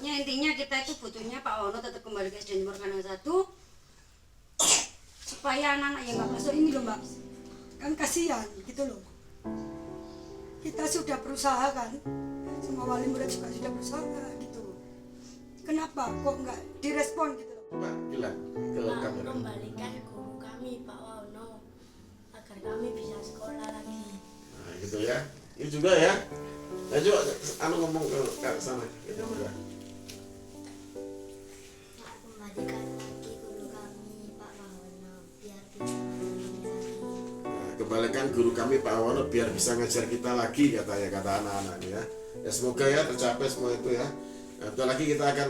pokoknya intinya kita itu butuhnya Pak Wono tetap kembali ke SD Timur Kandang 1 supaya anak-anak yang nggak masuk ini loh Mbak, kan kasihan gitu loh. Kita sudah berusaha kan, semua wali murid juga sudah berusaha gitu, kenapa kok nggak direspon gitu loh. Mbak bilang ke kamera. Kembalikan guru kami Pak Wono agar kami bisa sekolah lagi. Nah gitu ya, ini juga ya. Nah coba ngomong ke sana gitu juga. Kembalikan lagi guru kami Pak Wono biar bisa ngajar lagi. Nah, kembalikan guru kami Pak Wono biar bisa ngajar kita lagi katanya, kata anak-anak ya. Ya semoga ya tercapai semua itu ya. Nah, bentar lagi kita akan.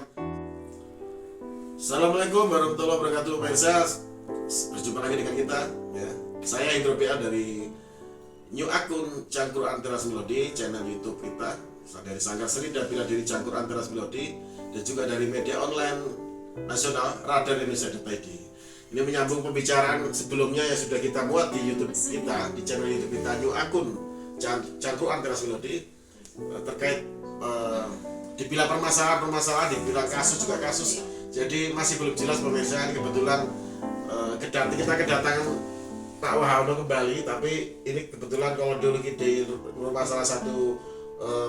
Assalamualaikum warahmatullahi wabarakatuh pemirsa. Berjumpa lagi dengan kita ya. Saya Indro PA dari new akun Cangkruan Teras Melodi, channel YouTube kita dari Sanggar Seni dan Bela Diri Cangkruan Teras Melodi, dan juga dari media online nasional Radar Indonesia.id. Ini menyambung pembicaraan sebelumnya yang sudah kita muat di YouTube kita, di channel YouTube kita new akun Cangkruan Teras Melodi, terkait dibilang permasalahan, dibilang kasus juga kasus. Jadi masih belum jelas pemirsa. Ini kebetulan kita kedatangan Pak Wono kembali, tapi ini kebetulan kalau dulu di rumah salah satu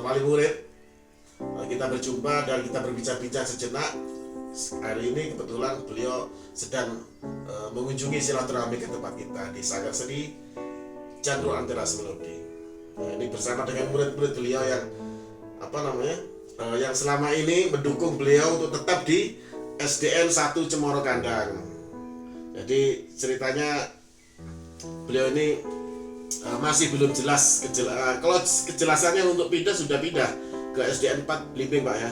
wali murid kita berjumpa dan kita berbincang-bincang sejenak. Hari ini kebetulan beliau sedang mengunjungi silaturahmi ke tempat kita di Sanggar Seni Cangkruan Teras Melodi. Nah, ini bersama dengan murid-murid beliau yang yang selama ini mendukung beliau untuk tetap di SDN 1 Cemoro Kandang. Jadi ceritanya beliau ini masih belum jelas kalau kejelasannya untuk pindah sudah pindah ke SDN 4 Blimbing Pak ya.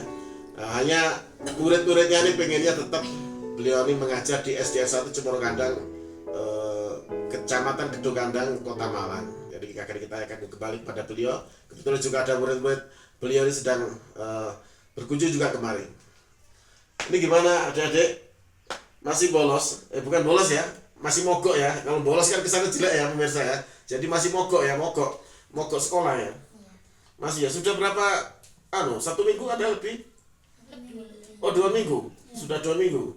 Hanya murid-muridnya ini pengennya tetap beliau ini mengajar di SDN 1 Cemoro Kandang, Kecamatan Gedung Kandang, Kota Malang. Jadi kita akan kembali pada beliau. Kebetulan juga ada murid-murid beliau ini sedang berkunjung juga kemarin. Ini gimana adik-adik? Masih bolos? Bukan bolos ya, masih mogok ya. Kalau bolos kan kesana jelek ya pemirsa ya. Jadi masih mogok ya, mogok sekolah ya. Masih ya. Sudah berapa? 1 minggu ada lebih? Oh 2 minggu. Sudah 2 minggu.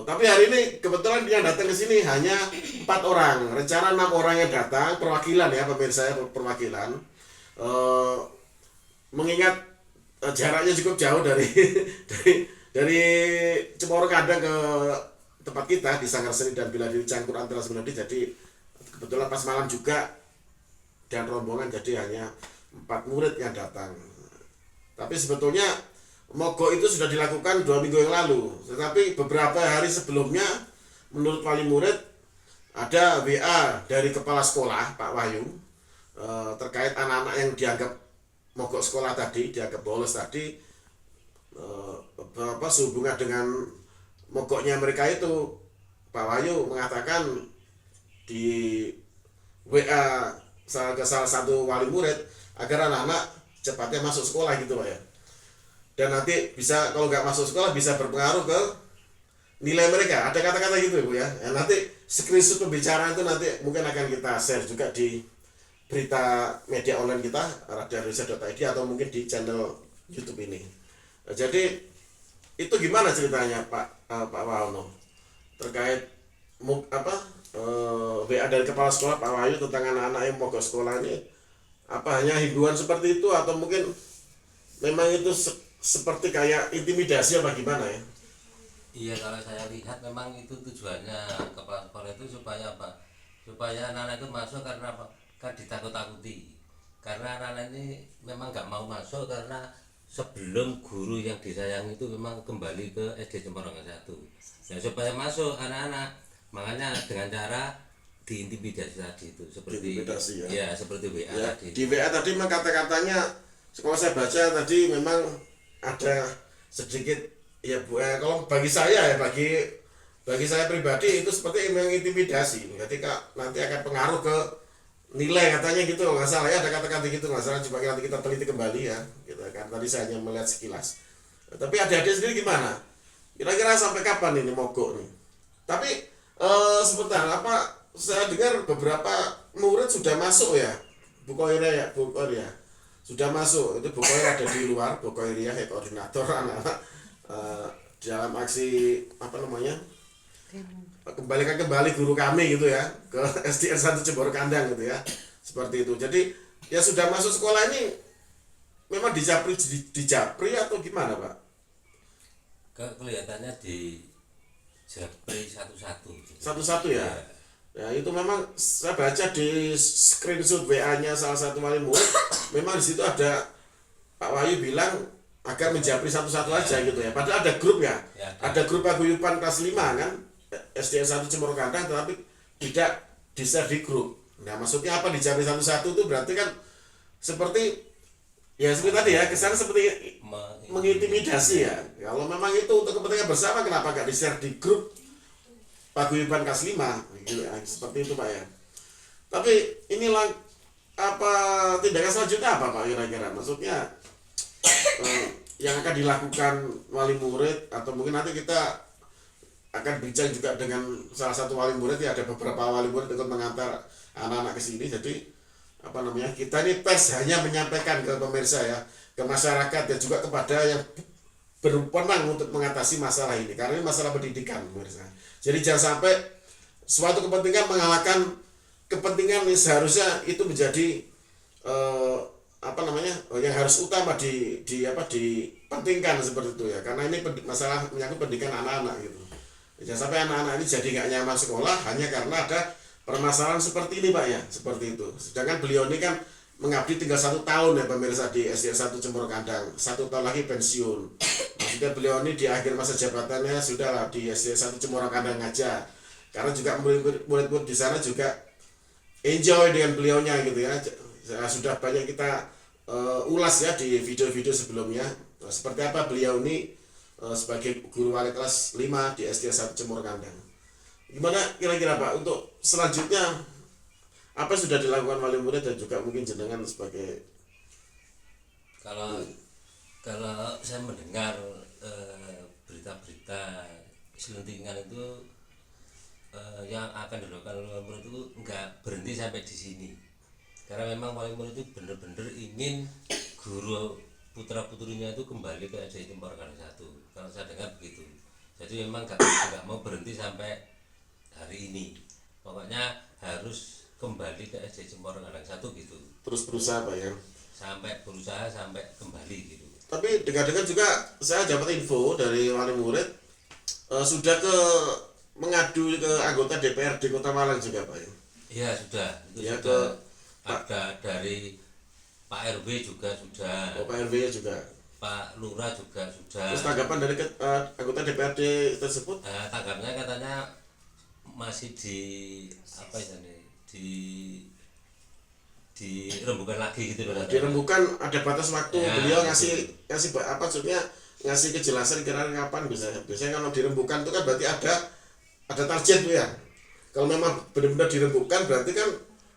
Tapi hari ini kebetulan yang datang ke sini hanya 4 orang. Rencana 6 orang yang datang, perwakilan ya pemirsa ya, perwakilan. Mengingat jaraknya cukup jauh dari Cemoro Kandang ke tempat kita di Sanggar Seni dan Bela Diri Cangkruan Teras Melodi. Jadi kebetulan pas malam juga dan rombongan, jadi hanya 4 murid yang datang. Tapi sebetulnya mogok itu sudah dilakukan 2 minggu yang lalu. Tetapi beberapa hari sebelumnya menurut wali murid ada WA dari kepala sekolah Pak Wahyu terkait anak-anak yang dianggap mogok sekolah tadi, dianggap bolos tadi, sehubungan dengan mogoknya mereka itu. Pak Wahyu mengatakan di WA ke salah satu wali murid agar anak-anak cepatnya masuk sekolah gitu Pak ya. Dan nanti bisa, kalau nggak masuk sekolah bisa berpengaruh ke nilai mereka. Ada kata-kata gitu Bu ya. Nanti screenshot pembicaraan itu nanti mungkin akan kita share juga di berita media online kita radarisa.id atau mungkin di channel YouTube ini. Jadi itu gimana ceritanya Pak Wono terkait WA dari kepala sekolah Pak Wahyu tentang anak-anak yang mogok sekolah ini? Apa hanya himbauan seperti itu atau mungkin memang itu seperti kayak intimidasi apa gimana ya? Iya, kalau saya lihat memang itu tujuannya kepala sekolah itu supaya apa? Supaya anak-anak itu masuk karena apa? Kan ditakut-takuti. Karena anak-anak ini memang nggak mau masuk karena sebelum guru yang disayang itu memang kembali ke SD Cemoro Kandang 1. Nah, supaya masuk anak-anak, makanya dengan cara diintimidasi tadi itu seperti ya seperti WA ya, tadi. Di WA tadi memang kata-katanya kalau saya baca tadi memang ada sedikit ya Bu, kalau bagi saya pribadi itu seperti mengintimidasi. Jadi nanti akan pengaruh ke nilai katanya gitu, nggak salah ya, ada kata-kata gitu nggak salah. Coba nanti kita teliti kembali ya, gitu kan. Tadi saya hanya melihat sekilas. Tapi adik-adik sendiri gimana? Kira-kira sampai kapan ini mogok nih? Tapi sebentar, saya dengar beberapa murid sudah masuk ya, Bu Koirya sudah masuk. Itu Bu Koirya ada di luar, Bu Koirya ya koordinator anak-anak dalam aksi apa namanya kembali guru kami gitu ya ke SDN 1 Cemboro Kandang gitu ya, seperti itu. Jadi ya sudah masuk sekolah ini memang dijapri atau gimana Pak? Kelihatannya di japri satu-satu. Satu-satu ya. Ya itu memang saya baca di screenshot WA-nya salah satu wali murid, memang di situ ada Pak Wahyu bilang agar menjapri satu-satu aja gitu ya. Padahal ada grup ya. Ya, Ada grup paguyuban kelas 5 kan, SDN 1 Cemboro Kandang, tetapi tidak di-share di grup. Nah, maksudnya apa dijapri satu-satu itu berarti kan seperti ya seperti tadi ya, kesan seperti mengintimidasi ya. Kalau memang itu untuk kepentingan bersama, kenapa nggak di-share di grup paguyuban kelas 5 gitu ya, seperti itu Pak ya. Tapi inilah apa tindakan selanjutnya apa Pak kira-kira? Maksudnya yang akan dilakukan wali murid, atau mungkin nanti kita akan bincang juga dengan salah satu wali murid ya, ada beberapa wali murid ikut mengantar anak-anak ke sini. Jadi apa namanya, kita ini tes hanya menyampaikan ke pemirsa ya, ke masyarakat dan juga kepada yang berwenang untuk mengatasi masalah ini, karena ini masalah pendidikan pemirsa. Jadi jangan sampai suatu kepentingan mengalahkan kepentingan yang seharusnya itu menjadi apa namanya yang harus utama dipentingkan seperti itu ya, karena ini masalah menyangkut pendidikan anak-anak gitu. Jangan sampai anak-anak ini jadi nggak nyaman sekolah hanya karena ada permasalahan seperti ini Pak ya, seperti itu. Sedangkan beliau ini kan mengabdi tinggal 1 tahun ya pemirsa di SDN 1 Cemboro Kandang, 1 tahun lagi pensiun. Maksudnya beliau ini di akhir masa jabatannya sudahlah di SDN 1 Cemboro Kandang aja, karena juga murid-murid di sana juga enjoy dengan beliaunya gitu ya. Sudah banyak kita ulas ya di video-video sebelumnya, seperti apa beliau ini sebagai guru wali kelas 5 di SDN 1 Cemboro Kandang. Gimana kira-kira Pak untuk selanjutnya, apa yang sudah dilakukan wali murid dan juga mungkin jenengan sebagai Kalau saya mendengar berita-berita selentingan itu yang akan dilakukan oleh wali murid itu nggak berhenti sampai di sini, karena memang wali murid itu benar-benar ingin guru putra putrinya itu kembali ke SDN Cemboro Kandang 1. Kalau saya dengar begitu, jadi memang nggak mau berhenti sampai hari ini, pokoknya harus kembali ke SDN Cemboro Kandang 1 gitu, terus berusaha Pak ya, sampai berusaha sampai kembali gitu. tapi dengar-dengar juga saya dapat info dari wali murid sudah mengadu ke anggota DPRD Kota Malang juga Pak ya. Iya sudah, itu Ya, sudah ada dari Pak RW juga sudah, Pak RW juga. Pak Lurah juga sudah. Terus tanggapan dari anggota DPRD tersebut? Tanggapnya katanya masih di apa ya nih, dirembukan lagi gitu loh. Dirembukan, ada batas waktu Ya, beliau ngasih apa maksudnya, ngasih kejelasan kira-kira kapan bisa. Biasanya kalau dirembukan itu kan berarti ada target tuh ya. Kalau memang benar-benar dirembukan berarti kan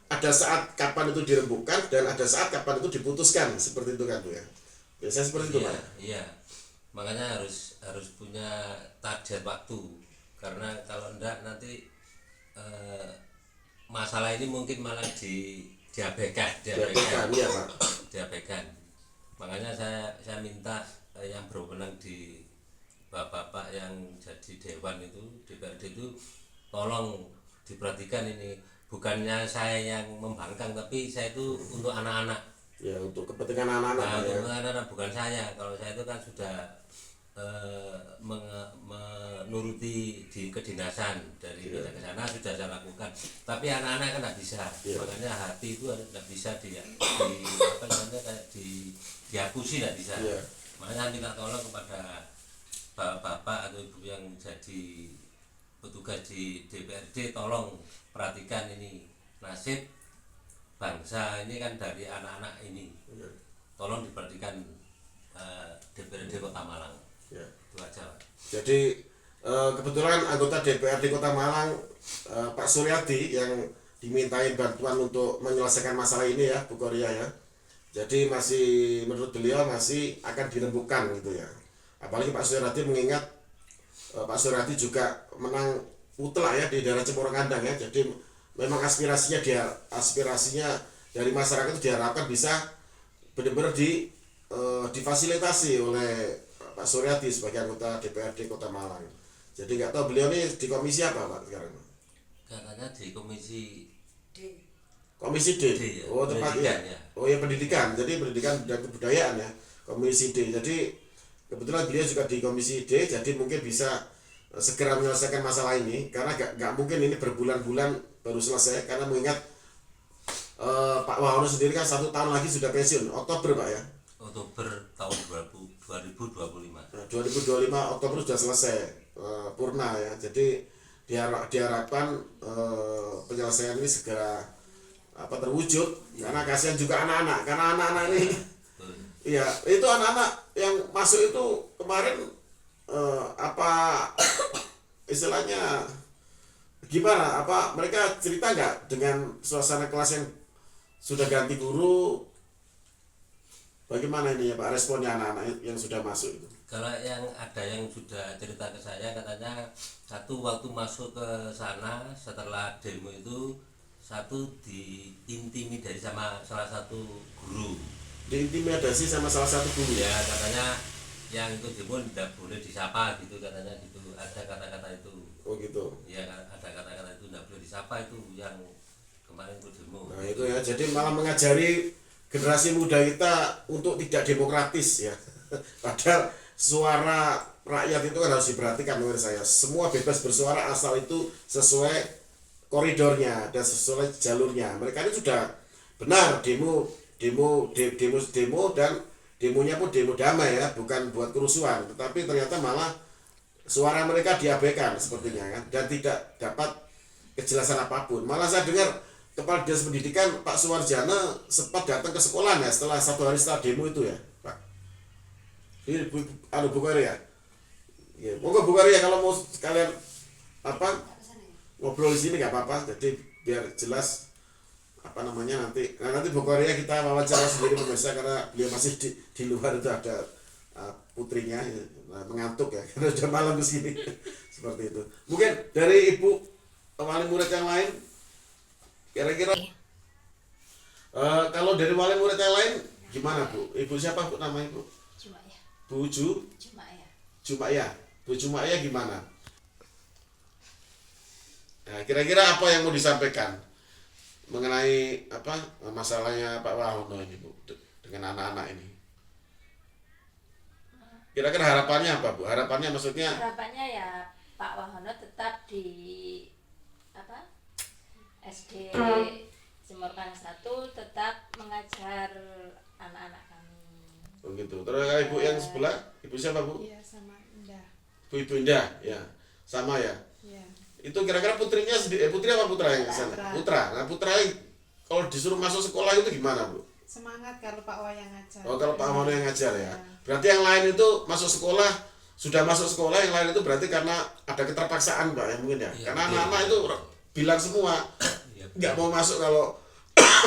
ada saat kapan itu dirembukan dan ada saat kapan itu diputuskan, seperti itu kan tuh ya. Biasanya seperti itu Pak. Iya, makanya harus punya target waktu, karena kalau enggak nanti masalah ini mungkin malah diabaikan Iya Pak. diabaikan. Makanya saya minta yang berwenang di bapak-bapak yang jadi dewan itu, DPRD itu, tolong diperhatikan ini. Bukannya saya yang membangkang, tapi saya itu untuk anak-anak. Ya untuk kepentingan anak-anak Nah, Pak ya. untuk anak-anak, bukan saya. Kalau saya itu kan sudah menuruti di kedinasan dari kita ke sana sudah saya lakukan. Tapi anak-anak kan tidak bisa. Makanya hati itu tidak bisa apa namanya, kayak dihapusi, tidak bisa. Makanya minta tolong kepada bapak atau ibu yang jadi petugas di DPRD, tolong perhatikan ini, nasib bangsa ini kan dari anak-anak ini, tolong diperhatikan DPRD Kota Malang. Itu aja Pak. Jadi kebetulan anggota DPRD Kota Malang Pak Suryadi yang dimintain bantuan untuk menyelesaikan masalah ini ya Bu Korea ya. Jadi masih menurut beliau masih akan dirembukan gitu ya. Apalagi Pak Suryadi mengingat Pak Suryadi juga menang mutlak ya di daerah Cemboro Kandang ya. Jadi memang aspirasinya dari masyarakat itu diharapkan bisa benar-benar difasilitasi oleh Pak Suryadi sebagai anggota DPRD Kota Malang. Jadi nggak tahu beliau ini di komisi apa Pak sekarang? Katanya di komisi Komisi D. D, ya. Oh tepat ya. Pendidikan, ya. Oh ya pendidikan. Jadi pendidikan dan kebudayaan ya. Komisi D. Jadi kebetulan beliau juga di Komisi D. Jadi mungkin bisa segera menyelesaikan masalah ini karena nggak mungkin ini berbulan-bulan baru selesai karena mengingat Pak Wahono sendiri kan 1 tahun lagi sudah pensiun Oktober Pak ya. Oktober tahun 2025. Nah, 2025 Oktober sudah selesai purna ya. Jadi diharapkan penyelesaian ini segera terwujud karena kasihan juga anak-anak karena anak-anak ini iya itu anak-anak yang masuk itu kemarin istilahnya gimana mereka cerita nggak dengan suasana kelas yang sudah ganti guru bagaimana ini ya Pak responnya anak-anak yang sudah masuk itu? Kalau yang ada yang sudah cerita ke saya katanya satu waktu masuk ke sana setelah demo itu satu diintimidasi sama salah satu guru. Diintimidasi sama salah satu guru Ya katanya yang itu demo tidak boleh disapa gitu katanya gitu, ada kata-kata itu. Oh gitu. Ya ada kata-kata itu tidak boleh disapa itu yang kemarin itu demo. Nah itu ya jadi malah mengajari generasi muda kita untuk tidak demokratis ya. Padahal suara rakyat itu kan harus diperhatikan menurut saya. Semua bebas bersuara asal itu sesuai koridornya dan sesuai jalurnya. Mereka ini sudah benar demo dan demonya pun demo damai ya, bukan buat kerusuhan. Tetapi ternyata malah suara mereka diabaikan sepertinya kan dan tidak dapat kejelasan apapun. Malah saya dengar Kepala Dinas Pendidikan Pak Suwarjana sempat datang ke sekolah ya setelah 1 hari setelah demo itu ya Pak. Ini Bu Korea. Ya, monggo Bu Korea kalau mau sekalian ngobrol di sini nggak apa-apa. Jadi biar jelas nanti Bu Korea kita wawancara sendiri pemirsa karena beliau masih di luar itu ada putrinya mengantuk ya karena sudah malam di sini seperti itu. Mungkin dari Ibu wali murid yang lain kira-kira kalau dari wali murid yang lain gimana Bu? Ibu siapa Bu namanya Bu? Jumaya. Bu Jumaya. Bu Jumaya gimana? Nah, kira-kira apa yang mau disampaikan mengenai masalahnya Pak Wahono ini Bu dengan anak-anak ini? Kira-kira harapannya apa Bu? Harapannya maksudnya? Harapannya ya Pak Wahono tetap di SD Jemorkang 1 tetap mengajar anak-anak kami. Oh gitu. Terus Ibu yang sebelah, Ibu siapa Bu? Iya sama Indah. Ibu Indah, ya sama ya. Iya. Itu kira-kira putrinya putri apa putra yang ke sana? Putra. Nah putra kalau disuruh masuk sekolah itu gimana Bu? Semangat kalau Pak Wa yang ngajar. Oh kalau Pak Wahono yang ngajar ya. Berarti yang lain itu sudah masuk sekolah, yang lain itu berarti karena ada keterpaksaan Pak ya mungkin ya. Karena anak-anak itu bilang semua nggak mau masuk kalau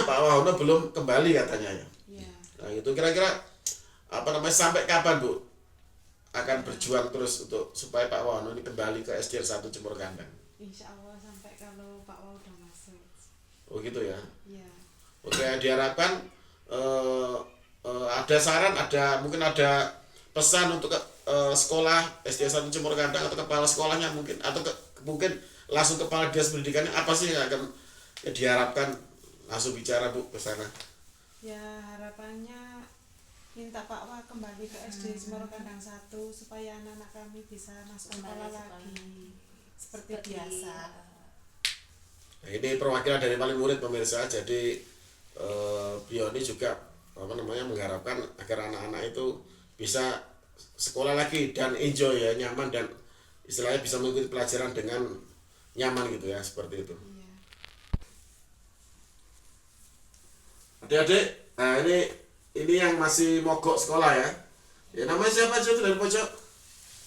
Pak Wahono belum kembali katanya ya. Iya. Nah itu kira-kira sampai kapan Bu akan berjuang terus supaya Pak Wahono ini kembali ke SDN 1 Cemor Kandang? Insya Allah sampai kalau Pak Wa udah masuk. Oh gitu ya. Iya. Oke diharapkan ada saran, mungkin ada pesan untuk sekolah SDN 1 Cemor Kandang atau kepala sekolahnya mungkin atau mungkin langsung kepala dinas pendidikannya apa sih yang akan diharapkan langsung bicara Bu ke sana? Ya harapannya minta Pak Wa kembali ke SD Cemor Kandang 1 supaya anak-anak kami bisa masuk sekolah lagi seperti biasa. Nah, ini perwakilan dari wali murid pemirsa. Jadi beliau ini juga mengharapkan agar anak-anak itu bisa sekolah lagi dan enjoy ya, nyaman dan istilahnya bisa mengikuti pelajaran dengan nyaman gitu ya, seperti itu. Iya. Adik-adik, nah ini yang masih mogok sekolah ya. Ya namanya siapa aja tuh dari pojok?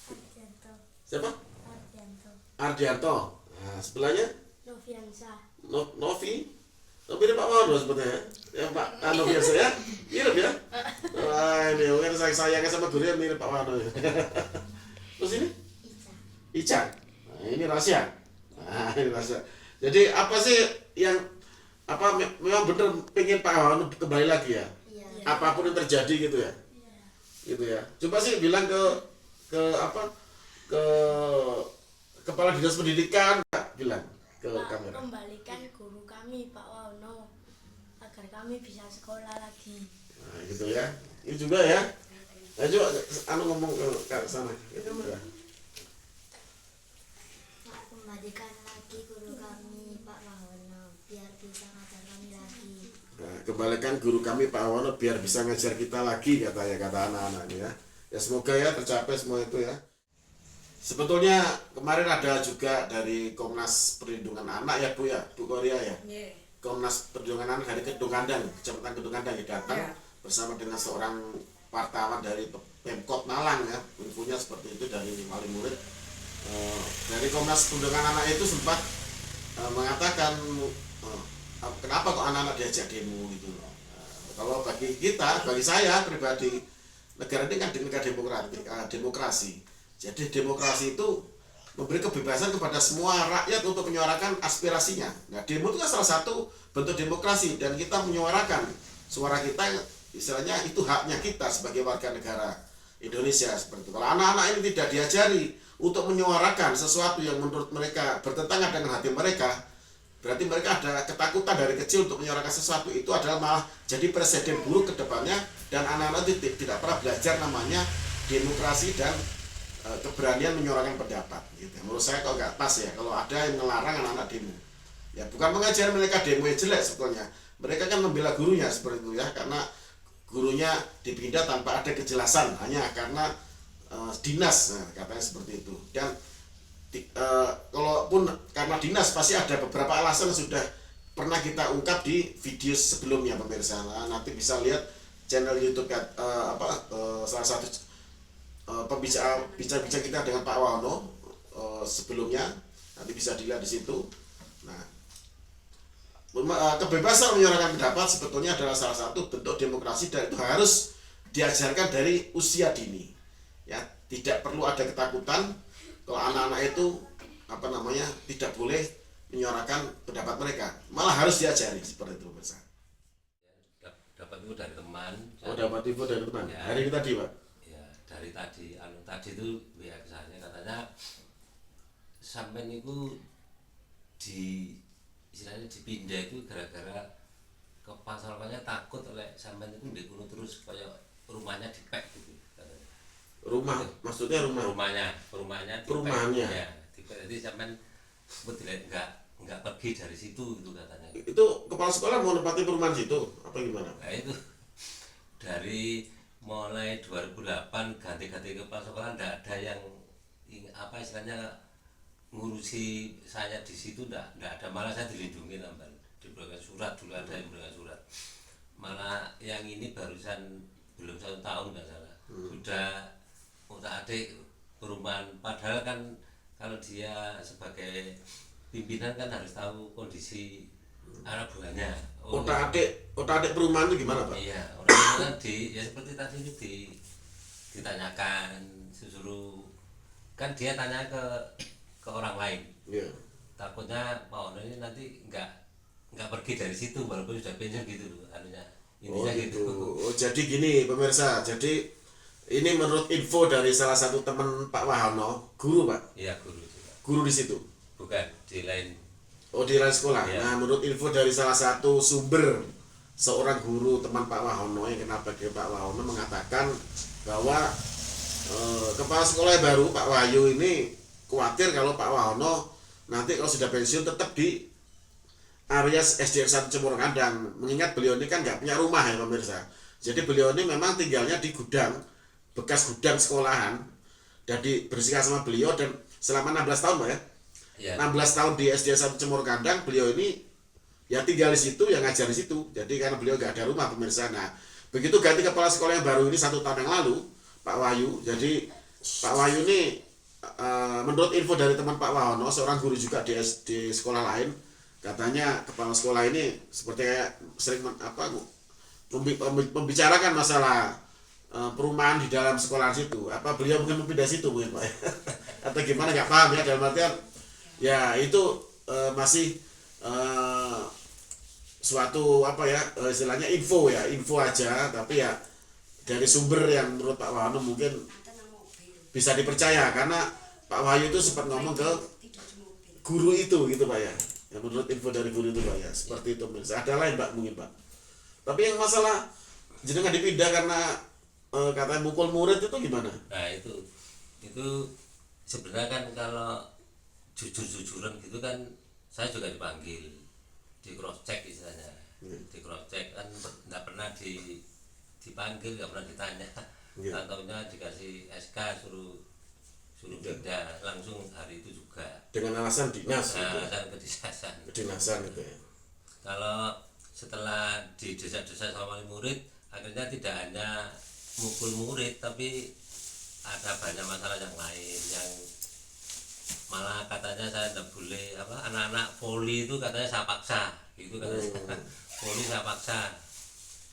Ardianto. Siapa? Ardianto. Ardianto. Nah, sebelahnya Noviansa. Novi. Novi ini Pak Wahono sebetulnya. Ya Pak Noviansa ya. Mirip ya. Wah ini mungkin sayangnya sama gurunya mirip Pak Wahono. Terus ini? Ica. Nah, ini rahasia. Nah, ini rahasia. Jadi apa sih yang memang bener pengen Pak Wahono kembali lagi ya? Iya. Apapun yang terjadi gitu ya? Gitu ya. Coba sih bilang ke ke apa ke kepala dinas pendidikan bilang ke Pak, kamera. kembalikan guru kami Pak Wahono agar kami bisa sekolah lagi. Nah, gitu ya. Ini juga ya. Nah, coba ngomong ke sana. Ke kamera. Pak, kembalikan lagi guru kami Pak Wahono biar bisa ngajar kami lagi. Nah, kembalikan guru kami Pak Wahono biar bisa ngajar kita lagi kata anak-anak ini ya. Ya semoga ya tercapai semua itu ya. Sebetulnya kemarin ada juga dari Komnas Perlindungan Anak ya Bu ya, Bu Korea ya. Komnas Perlindungan Anak dari Kedungandang, Kecamatan Kedungandang ya datang bersama dengan seorang wartawan dari Pemkot Malang ya. Infonya seperti itu dari wali murid. Dari Komnas Perlindungan Anak itu sempat mengatakan kenapa kok anak-anak diajak demo gitu. Kalau bagi kita, bagi saya pribadi, negara ini kan negara demokrasi. Jadi demokrasi itu memberi kebebasan kepada semua rakyat untuk menyuarakan aspirasinya. Nah, demo itu kan salah satu bentuk demokrasi dan kita menyuarakan suara kita, istilahnya itu haknya kita sebagai warga negara Indonesia seperti itu. Kalau anak-anak ini tidak diajari untuk menyuarakan sesuatu yang menurut mereka bertentangan dengan hati mereka, berarti mereka ada ketakutan dari kecil untuk menyuarakan sesuatu, itu adalah malah jadi presiden buruk ke depannya dan anak-anak tidak pernah belajar namanya demokrasi dan keberanian menyuarakan pendapat gitu. Menurut saya kalau nggak pas ya kalau ada yang melarang anak-anak demo. Ya bukan mengajar mereka demo yang jelek sebetulnya. Mereka kan membela gurunya seperti itu ya, karena gurunya dipindah tanpa ada kejelasan hanya karena dinas, nah, katanya seperti itu. Dan kalaupun karena dinas pasti ada beberapa alasan yang sudah pernah kita ungkap di video sebelumnya pemirsa. Nah, nanti bisa lihat channel YouTube salah satu bicara kita dengan Pak Wahono sebelumnya, nanti bisa dilihat di situ. Nah, kebebasan menyuarakan pendapat sebetulnya adalah salah satu bentuk demokrasi dan itu harus diajarkan dari usia dini. Ya, tidak perlu ada ketakutan kalau anak-anak itu tidak boleh menyuarakan pendapat mereka, malah harus diajari seperti itu pemirsa. Dapat itu dari teman. Oh, dapat info dari teman. Ya. Hari ini tadi, Pak. Dari tadi itu WA ke saya katanya sampean itu istilahnya dipindah itu gara-gara kepasalahannya takut oleh sampean itu di gunung terus kayak rumahnya dipek gitu katanya. Rumah, maksudnya rumahnya dipek. Perumahannya. Ya, dipek. Jadi sampean nggak pergi dari situ itu katanya. Itu kepala sekolah mau nempati perumahan situ apa gimana? Nah itu dari mulai 2008 ganti-ganti kepala sekolah nggak ada yang istilahnya ngurusi saya di situ, nggak ada, malah saya dilindungi namanya, diberikan surat dulu, ada yang berikan surat, malah yang ini barusan belum 1 tahun nggak salah sudah adik perumahan, padahal kan kalau dia sebagai pimpinan kan harus tahu kondisi anak buahnya. Otak adik perumahan itu gimana, Pak? Iya, orang ya seperti tadi itu ditanyakan, suruh kan dia tanya ke orang lain. Iya. Takutnya Pak Ono ini nanti nggak pergi dari situ walaupun sudah pensiun gitu loh, anunya. Oh Intinya gitu. Oh, jadi gini pemirsa, jadi ini menurut info dari salah satu teman Pak Wahono, guru Pak? Iya, guru juga. Guru di situ? Bukan, di lain. Oh, di lain sekolah. Iya. Nah, menurut info dari salah satu sumber seorang guru teman Pak Wahono yang kenal bagai Pak Wahono mengatakan bahwa kepala sekolah yang baru Pak Wahyu ini khawatir kalau Pak Wahono nanti kalau sudah pensiun tetap di area SDN 1 Cemorokandang, mengingat beliau ini kan nggak punya rumah ya pemirsa. Jadi beliau ini memang tinggalnya di gudang, bekas gudang sekolahan, dan dibersihkan sama beliau dan selama 16 tahun Pak ya. Ya. 16 tahun di SDN 1 Cemorokandang, beliau ini ya tinggal di situ, yang ngajar di situ. Jadi karena beliau nggak ada rumah pemirsa. Nah, begitu ganti kepala sekolah yang baru ini 1 tahun yang lalu, Pak Wahyu. Jadi Pak Wahyu ini menurut info dari teman Pak Wahono, seorang guru juga di sekolah lain, katanya kepala sekolah ini seperti sering membicarakan masalah perumahan di dalam sekolah situ. Apa beliau mungkin pindah situ mungkin Pak atau gimana, nggak paham ya, dalam artian ya itu masih suatu istilahnya info aja, tapi ya dari sumber yang menurut Pak Wahono mungkin bisa dipercaya karena Pak Wahyu itu sempat ngomong ke guru itu gitu Pak ya. Yang menurut info dari guru itu Pak ya, seperti itu pemirsa. Ada lain Pak mungkin Pak. Tapi yang masalah jenengan dipindah karena katanya mukul murid itu gimana? Nah itu sebenarnya kan kalau jujur-jujuran gitu kan saya juga dipanggil, di cross check istilahnya, di cross check kan nggak pernah dipanggil, nggak pernah ditanya, taunya dikasih SK suruh pindah langsung hari itu juga Dengan alasan dinas gitu ya? alasan kedinasan. Kedinasan itu ya. Kalau setelah di desa-desa sama wali murid akhirnya tidak hanya mukul murid tapi ada banyak masalah yang lain yang malah katanya saya tidak boleh anak-anak voli itu katanya saya paksa gitu katanya. Voli saya paksa,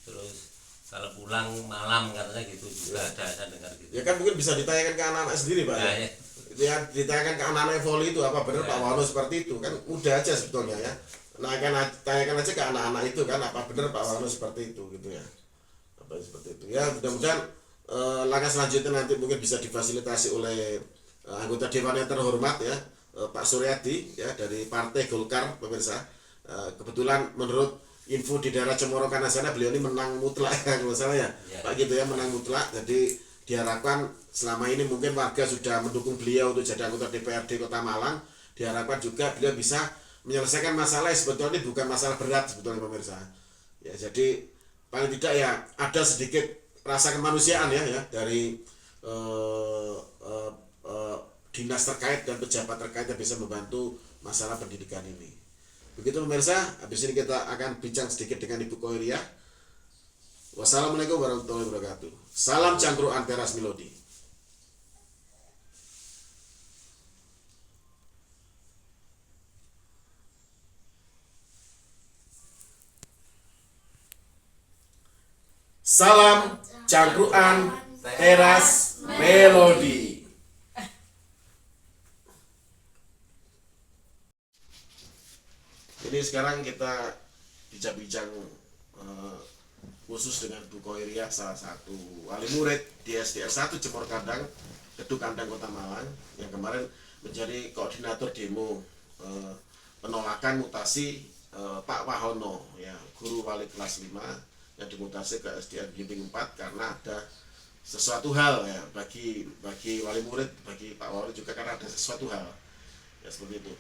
terus kalau pulang malam katanya gitu juga ada saya dengar gitu. Ya kan mungkin bisa ditanyakan ke anak-anak sendiri Pak ya. Ya ditanyakan ke anak-anak voli itu apa benar Pak Wahono seperti itu kan mudah aja sebetulnya ya. Nah kan tanyakan aja ke anak-anak itu kan apa benar Pak Wahono seperti itu gitu ya. Apa seperti itu ya, mudah-mudahan langkah selanjutnya nanti mungkin bisa difasilitasi oleh anggota dewan yang terhormat ya, Pak Suryadi ya dari Partai Golkar pemirsa. Kebetulan menurut info di daerah Cemorokan sana beliau ini menang mutlak ya kalau salah ya Pak gitu ya, menang mutlak. Jadi diharapkan selama ini mungkin warga sudah mendukung beliau untuk jadi anggota DPRD Kota Malang. Diharapkan juga beliau bisa menyelesaikan masalah yang sebetulnya ini bukan masalah berat sebetulnya pemirsa ya. Jadi paling tidak ya ada sedikit rasa kemanusiaan ya dari dinas terkait dan pejabat terkait yang bisa membantu masalah pendidikan ini. Begitu pemirsa, habis ini kita akan bincang sedikit dengan Ibu Koiriah. Wassalamualaikum warahmatullahi wabarakatuh. Salam cangkruan Teras Melodi. Salam cangkruan Teras Melodi. Ini sekarang kita bincang-bincang khusus dengan Bu Koiriah, salah satu wali murid di SDN 1 Jemor Kandang, Kedung Kandang Kota Malang, yang kemarin menjadi koordinator demo penolakan mutasi Pak Wahono ya, guru wali kelas 5 yang dimutasi ke SDN Gimping 4 karena ada sesuatu hal ya bagi wali murid, bagi Pak Wahono juga karena ada sesuatu hal ya seperti itu.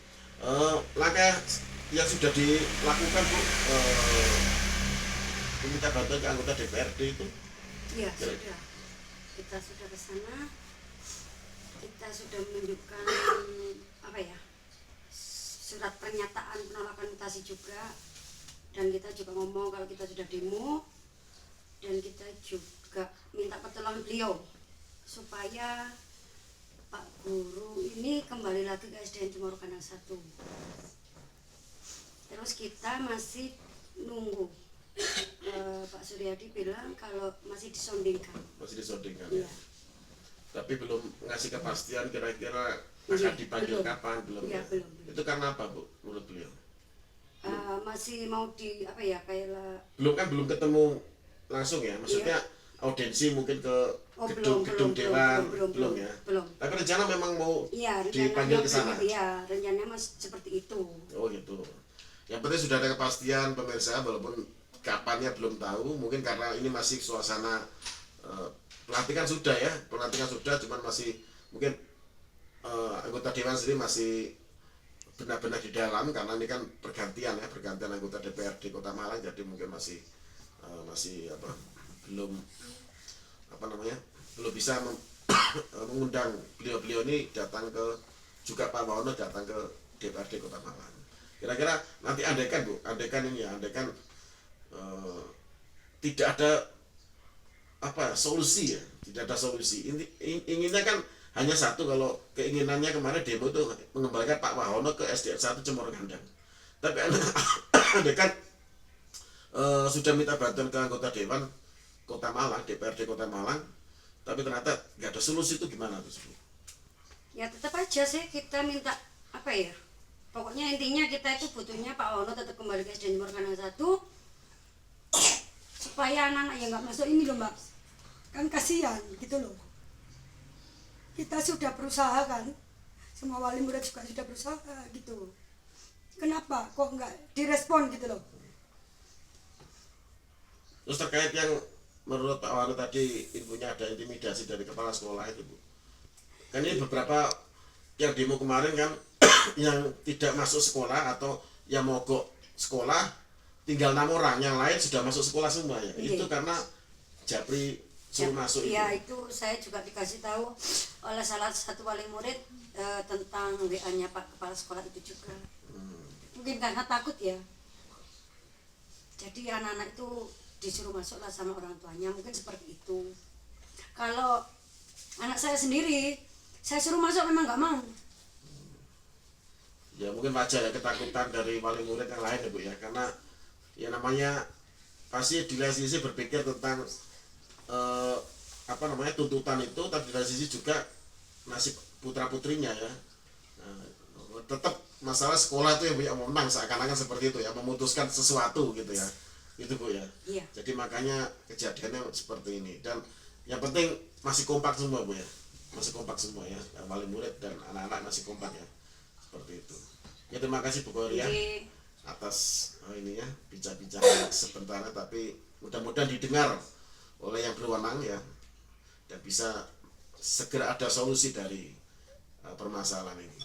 Langkah yang sudah dilakukan Bu, meminta bantuan ke anggota DPRD itu? Iya sudah, kita sudah ke sana, kita sudah menunjukkan surat pernyataan penolakan mutasi juga, dan kita juga ngomong kalau kita sudah demo, dan kita juga minta pertolongan beliau supaya Pak Guru ini kembali lagi ke SDN Jemor Kandang 1. Terus kita masih nunggu. Pak Suryadi bilang kalau masih disondingkan. Masih disondingkan ya. Tapi belum ngasih kepastian kira-kira akan dipanggil belum. Kapan belum ya? Belum. Itu karena apa Bu menurut beliau? Masih mau belum ketemu langsung ya, maksudnya audiensi mungkin ke gedung dewan belum ya. Tapi rencana memang mau dipanggil ke sana. Iya, rencananya masih seperti itu. Oh gitu. Yang penting sudah ada kepastian pemirsa, walaupun kapannya belum tahu, mungkin karena ini masih suasana pelantikan sudah ya, cuman masih mungkin anggota dewan sendiri masih benar-benar di dalam karena ini kan pergantian anggota DPRD Kota Malang, jadi mungkin masih belum bisa mengundang beliau ini datang ke, juga Pak Wahono datang ke DPRD Kota Malang. Kira-kira nanti andaikan tidak ada solusi ya, inginnya kan hanya satu, kalau keinginannya kemarin demo itu mengembalikan Pak Wahono ke SDN 1 Jemor Kandang. Tapi andaikan sudah minta bantuan ke anggota dewan Kota Malang, DPRD Kota Malang, tapi ternyata nggak ada solusi, itu gimana tuh? Ya tetap aja sih kita minta pokoknya intinya kita itu butuhnya Pak Wahono tetap kembali ke SDN Jemor Kandang 1 supaya anak-anak yang nggak masuk ini loh Mbak, kan kasihan gitu loh. kita sudah berusaha kan, semua wali murid juga sudah berusaha gitu. Kenapa kok nggak direspon gitu loh? Terus terkait yang menurut Pak Wano tadi infonya ada intimidasi dari kepala sekolah itu Bu. Kan ini beberapa yang demo kemarin kan yang tidak masuk sekolah atau yang mogok sekolah tinggal 6 orang, yang lain sudah masuk sekolah semua ya. Iya. Itu karena Japri suruh masuk itu. Iya, itu saya juga dikasih tahu oleh salah satu wali murid tentang WA-nya Pak Kepala Sekolah itu juga. Mungkin karena takut ya. Jadi anak-anak itu disuruh masuklah sama orang tuanya, mungkin seperti itu. Kalau anak saya sendiri, saya suruh masuk memang nggak mau. Ya mungkin wajar ya ketakutan dari wali murid yang lain ya Bu ya, karena ya namanya pasti di lain sisi berpikir tentang tuntutan itu, tapi di lain sisi juga nasib putra putrinya ya. Tetap masalah sekolah itu yang punya wewenang, seakan-akan seperti itu ya, memutuskan sesuatu gitu ya, itu Bu ya. Iya. Jadi makanya kejadiannya seperti ini, dan yang penting masih kompak semua Bu ya, masih kompak semua ya, wali murid dan anak-anak masih kompak ya, seperti itu. Ya terima kasih Bu Gloria Jadi, atas ininya bicara-bicara sebentar, tapi mudah-mudahan didengar oleh yang berwenang ya, dan bisa segera ada solusi dari permasalahan ini.